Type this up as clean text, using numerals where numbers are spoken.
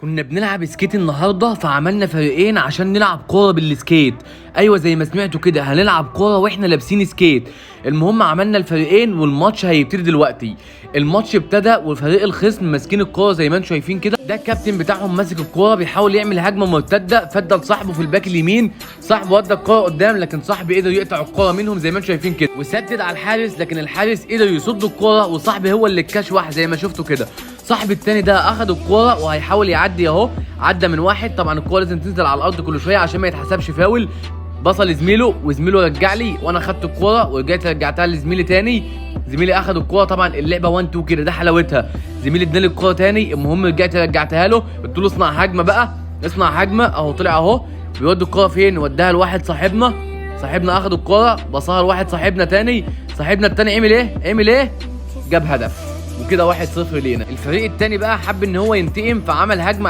كنا بنلعب سكيت النهارده فعملنا فريقين عشان نلعب كوره بالسكيت. ايوه زي ما سمعتوا كده هنلعب كوره واحنا لابسين سكيت. المهم عملنا الفريقين والماتش هيبتدي دلوقتي. الماتش ابتدى والفريق الخصم ماسكين الكوره زي ما انتم شايفين كده. ده الكابتن بتاعهم ماسك الكوره بيحاول يعمل هجمه مرتده فدى لصاحبه في الباك اليمين. صاحبه ودى الكوره قدام لكن صاحبي قدر يقطع الكوره منهم زي ما انتم شايفين كده وسدد على الحارس لكن الحارس قدر يصد الكوره وصاحبي هو اللي اتكشوح زي ما شفتوا كده. صاحبي التاني ده اخد الكوره وهيحاول يعدي اهو. عدى من واحد طبعا الكوره لازم تنزل على الارض كل شويه عشان ما يتحسبش فاول. بصل لزميله وزميله رجع لي وانا خدت الكوره ورجعت رجعتها لزميلي تاني. زميلي اخد الكوره طبعا اللعبه 1 2 كده ده حلاوتها. زميلي اداني الكوره تاني المهم رجعت رجعتها له قلت له اصنع هجمه بقى. اصنع هجمه اهو طلع اهو. بيودي الكوره فين؟ وداها لواحد صاحبنا. صاحبنا اخد الكوره بصاها لواحد صاحبنا تاني. صاحبنا التاني عمل ايه؟ جاب هدف وكده 1-0 لينا. الفريق التاني بقى حب ان هو ينتقم فعمل هجمه